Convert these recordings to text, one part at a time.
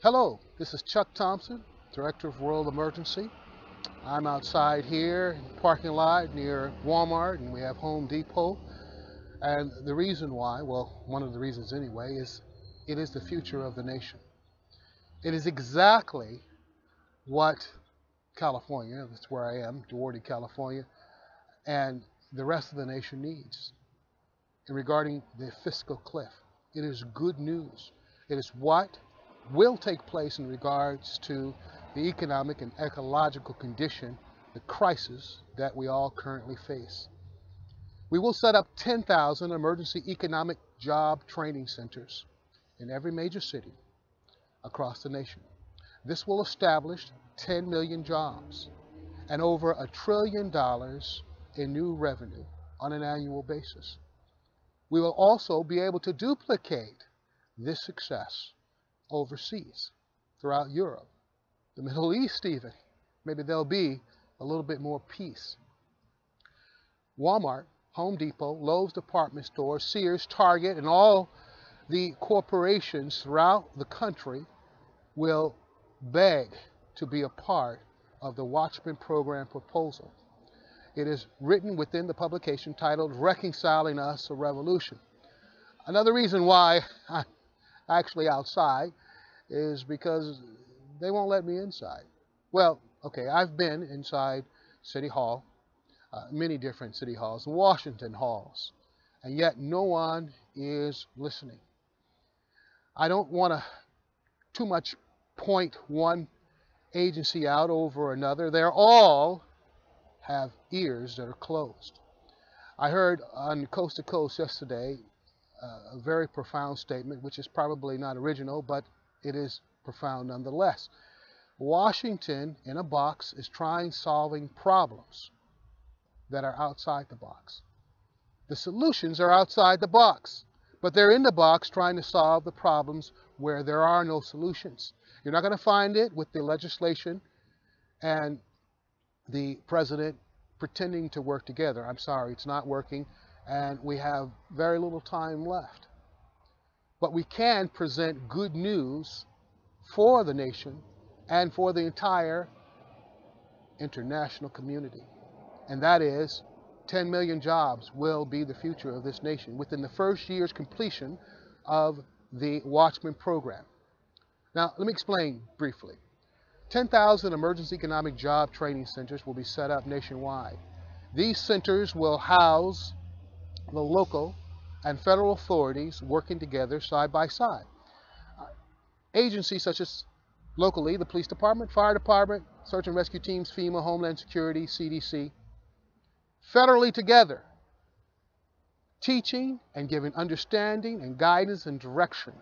Hello, this is Chuck Thompson, Director of World Emergency. I'm outside here in the parking lot near Walmart, and we have Home Depot. And the reason why, well, one of the reasons anyway, is it is the future of the nation. It is exactly what California, that's where I am, Duarte, California, and the rest of the nation needs regarding the fiscal cliff. It is good news. It is what will take place in regards to the economic and ecological condition, the crisis that we all currently face. We will set up 10,000 emergency economic job training centers in every major city across the nation. This will establish 10 million jobs and over $1 trillion in new revenue on an annual basis. We will also be able to duplicate this success overseas, throughout Europe, the Middle East even. Maybe there'll be a little bit more peace. Walmart, Home Depot, Lowe's department stores, Sears, Target, and all the corporations throughout the country will beg to be a part of the Watchmen program proposal. It is written within the publication titled Reconciling Us a Revolution. Another reason why I'm actually outside is because they won't let me inside. Well, okay, I've been inside City Hall, many different city halls, Washington halls, and yet no one is listening. I don't want to too much point one agency out over another. They're all have ears that are closed. I heard on Coast to Coast yesterday a very profound statement, which is probably not original, but it is profound nonetheless. Washington, in a box, is solving problems that are outside the box. The solutions are outside the box, but they're in the box trying to solve the problems where there are no solutions. You're not going to find it with the legislation and the president pretending to work together. I'm sorry, it's not working, and we have very little time left. But we can present good news for the nation and for the entire international community. And that is 10 million jobs will be the future of this nation within the first year's completion of the Watchmen program. Now, let me explain briefly. 10,000 emergency economic job training centers will be set up nationwide. These centers will house the local and federal authorities working together side by side. Agencies such as locally, the police department, fire department, search and rescue teams, FEMA, Homeland Security, CDC, federally together, teaching and giving understanding and guidance and direction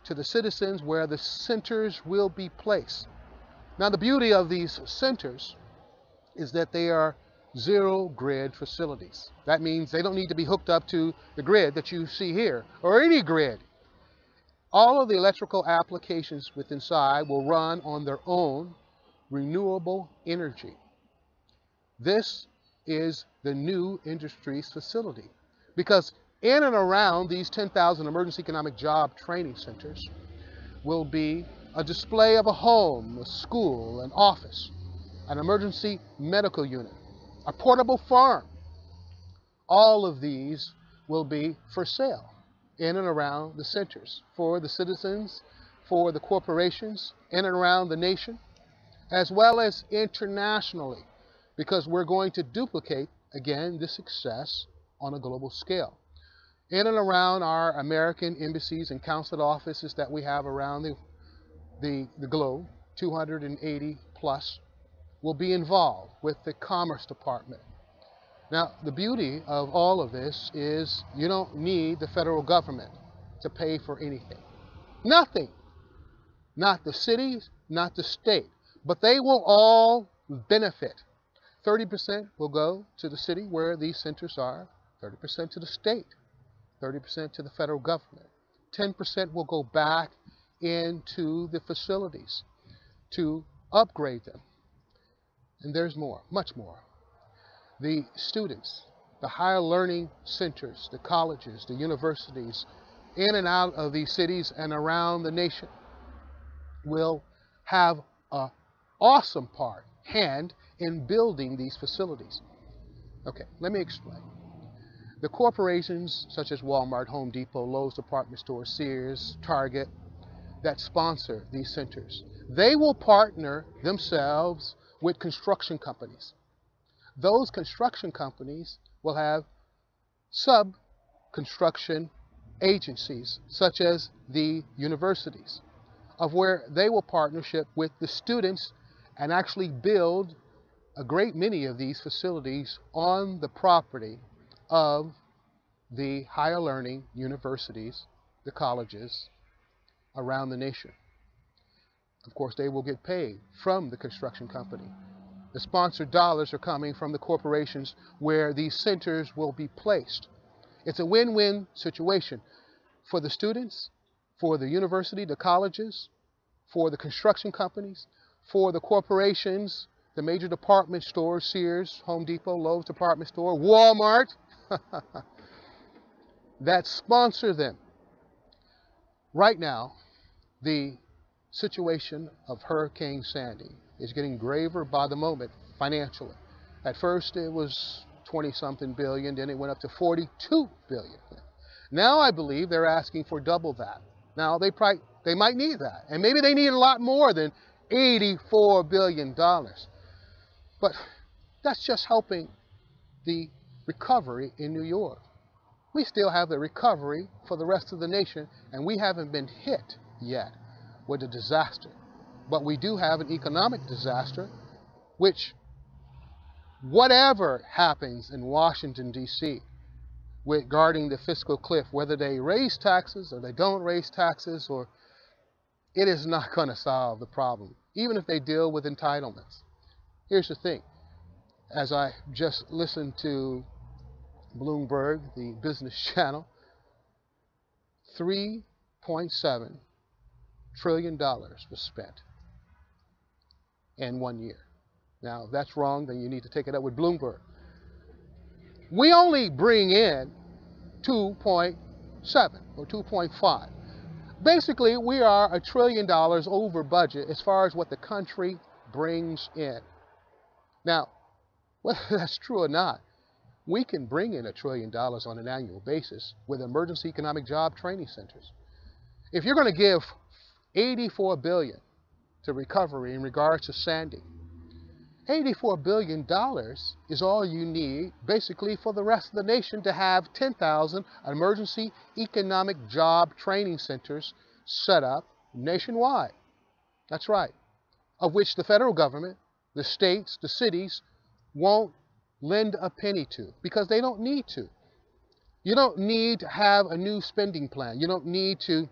to the citizens where the centers will be placed. Now, the beauty of these centers is that they are zero grid facilities. That means they don't need to be hooked up to the grid that you see here or any grid. All of the electrical applications within inside will run on their own renewable energy. This is the new industries facility, because in and around these 10,000 emergency economic job training centers will be a display of a home, a school, an office, an emergency medical unit, a portable farm. All of these will be for sale in and around the centers for the citizens, for the corporations in and around the nation, as well as internationally, because we're going to duplicate, again, this success on a global scale. In and around our American embassies and consulate offices that we have around the globe, 280 plus, will be involved with the Commerce Department. Now, the beauty of all of this is you don't need the federal government to pay for anything. Nothing. Not the cities, not the state. But they will all benefit. 30% will go to the city where these centers are, 30% to the state, 30% to the federal government. 10% will go back into the facilities to upgrade them. And there's more, much more. The students, the higher learning centers, the colleges, the universities, in and out of these cities and around the nation will have an awesome hand in building these facilities. Okay, let me explain. The corporations such as Walmart, Home Depot, Lowe's department store, Sears, Target, that sponsor these centers, they will partner themselves with construction companies. Those construction companies will have sub-construction agencies, such as the universities, of where they will partnership with the students and actually build a great many of these facilities on the property of the higher learning universities, the colleges around the nation. Of course, they will get paid from the construction company. The sponsored dollars are coming from the corporations where these centers will be placed. It's a win-win situation for the students, for the university, the colleges, for the construction companies, for the corporations, the major department stores, Sears, Home Depot, Lowe's department store, Walmart, that sponsor them. Right now, the situation of Hurricane Sandy is getting graver by the moment financially. At first it was 20-something billion, then it went up to 42 billion. Now I believe they're asking for double that. Now they might need that, and maybe they need a lot more than $84 billion. But that's just helping the recovery in New York. We still have the recovery for the rest of the nation, and we haven't been hit yet with a disaster. But we do have an economic disaster, which whatever happens in Washington, D.C., regarding the fiscal cliff, whether they raise taxes or they don't raise taxes, or it is not going to solve the problem, even if they deal with entitlements. Here's the thing. As I just listened to Bloomberg, the business channel, $3.7 trillion was spent in 1 year. Now, if that's wrong, then you need to take it up with Bloomberg. We only bring in 2.7 or 2.5. Basically, we are $1 trillion over budget as far as what the country brings in. Now, whether that's true or not, we can bring in $1 trillion on an annual basis with emergency economic job training centers. If you're going to give $84 billion to recovery in regards to Sandy, $84 billion is all you need basically for the rest of the nation to have 10,000 emergency economic job training centers set up nationwide. That's right. Of which the federal government, the states, the cities won't lend a penny to, because they don't need to. You don't need to have a new spending plan. You don't need to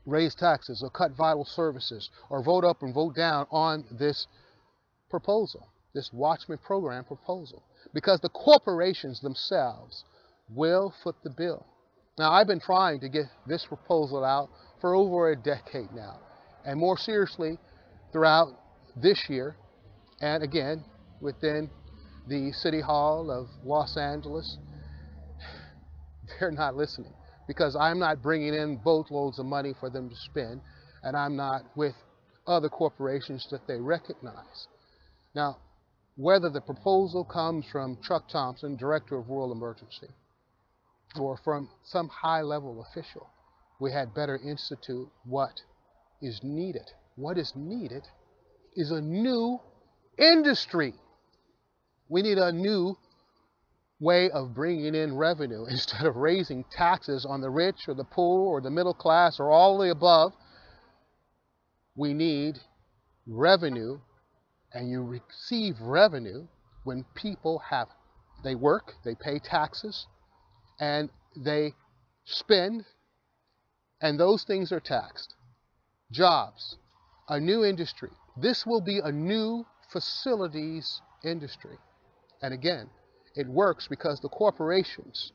raise taxes or cut vital services or vote up and vote down on this proposal, this Watchmen program proposal, because the corporations themselves will foot the bill. Now, I've been trying to get this proposal out for over a decade now, and more seriously throughout this year, and again within the City Hall of Los Angeles. They're not listening, because I'm not bringing in boatloads of money for them to spend, and I'm not with other corporations that they recognize. Now, whether the proposal comes from Chuck Thompson, Director of Rural Emergency, or from some high-level official, we had better institute what is needed. What is needed is a new industry. We need a new way of bringing in revenue. Instead of raising taxes on the rich or the poor or the middle class or all the above, we need revenue. And you receive revenue when people they work, they pay taxes, and they spend, and those things are taxed. Jobs, a new industry. This will be a new facilities industry. And again, it works because the corporations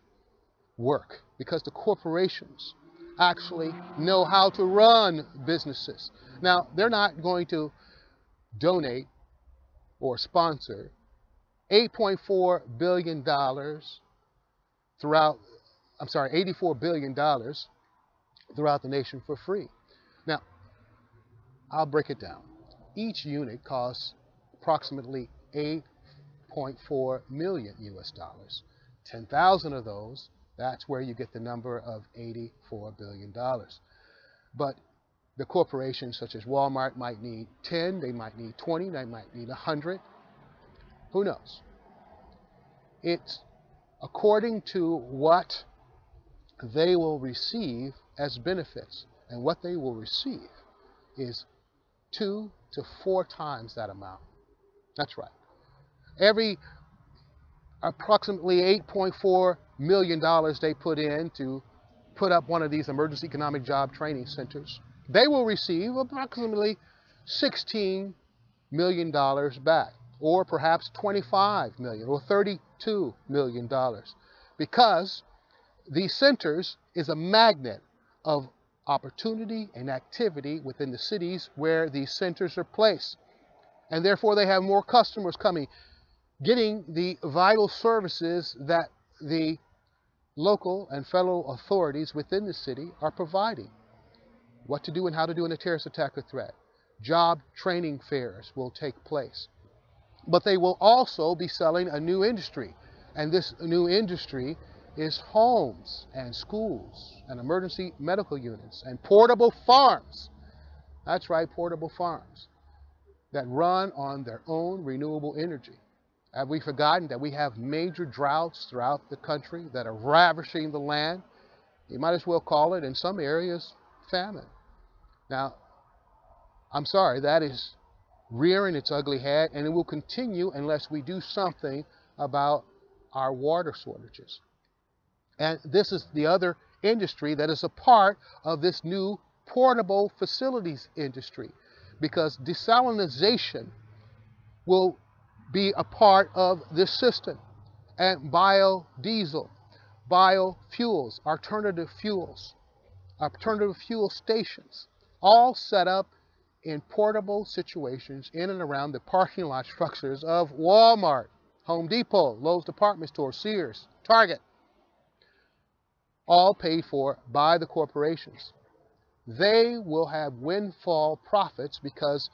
work, because the corporations actually know how to run businesses. Now, they're not going to donate or sponsor $84 billion throughout the nation for free. Now, I'll break it down. Each unit costs approximately 8.4 million US dollars. 10,000 of those, that's where you get the number of $84 billion. But the corporations such as Walmart might need 10, they might need 20, they might need 100. Who knows? It's according to what they will receive as benefits. And what they will receive is 2 to 4 times that amount. That's right. Every approximately $8.4 million they put in to put up one of these emergency economic job training centers, they will receive approximately $16 million back, or perhaps $25 million or $32 million, because these centers is a magnet of opportunity and activity within the cities where these centers are placed. And therefore they have more customers coming, getting the vital services that the local and federal authorities within the city are providing. What to do and how to do in a terrorist attack or threat. Job training fairs will take place. But they will also be selling a new industry. And this new industry is homes and schools and emergency medical units and portable farms. That's right, portable farms that run on their own renewable energy. Have we forgotten that we have major droughts throughout the country that are ravaging the land? You might as well call it, in some areas, famine. Now, I'm sorry, that is rearing its ugly head, and it will continue unless we do something about our water shortages. And this is the other industry that is a part of this new portable facilities industry, because desalination will be a part of this system, and biodiesel, biofuels, alternative fuel stations, all set up in portable situations in and around the parking lot structures of Walmart, Home Depot, Lowe's department store, Sears, Target, all paid for by the corporations. They will have windfall profits because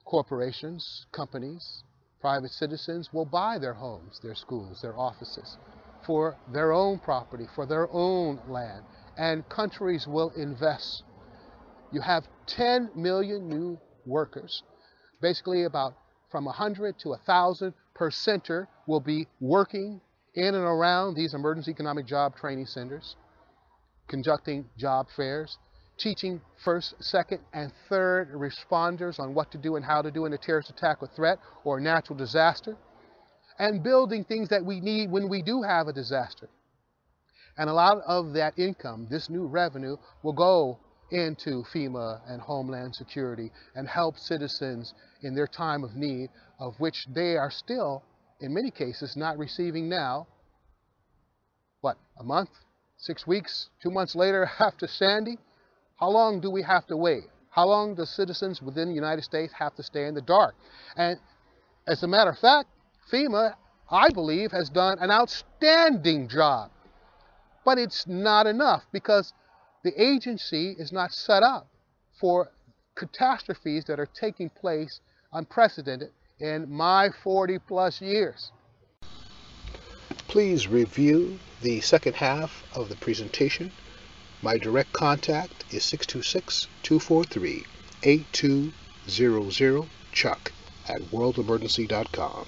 corporations, companies, private citizens will buy their homes, their schools, their offices for their own property, for their own land, and countries will invest. You have 10 million new workers, basically about from 100 to 1,000 per center will be working in and around these emergency economic job training centers, conducting job fairs, teaching first, second, and third responders on what to do and how to do in a terrorist attack or threat or natural disaster, and building things that we need when we do have a disaster. And a lot of that income, this new revenue, will go into FEMA and Homeland Security and help citizens in their time of need, of which they are still, in many cases, not receiving now. What, a month, 6 weeks, 2 months later after Sandy? How long do we have to wait? How long do citizens within the United States have to stay in the dark? And as a matter of fact, FEMA, I believe, has done an outstanding job. But it's not enough, because the agency is not set up for catastrophes that are taking place unprecedented in my 40+ years. Please review the second half of the presentation. My direct contact is 626-243-8200 Chuck at worldemergency.com.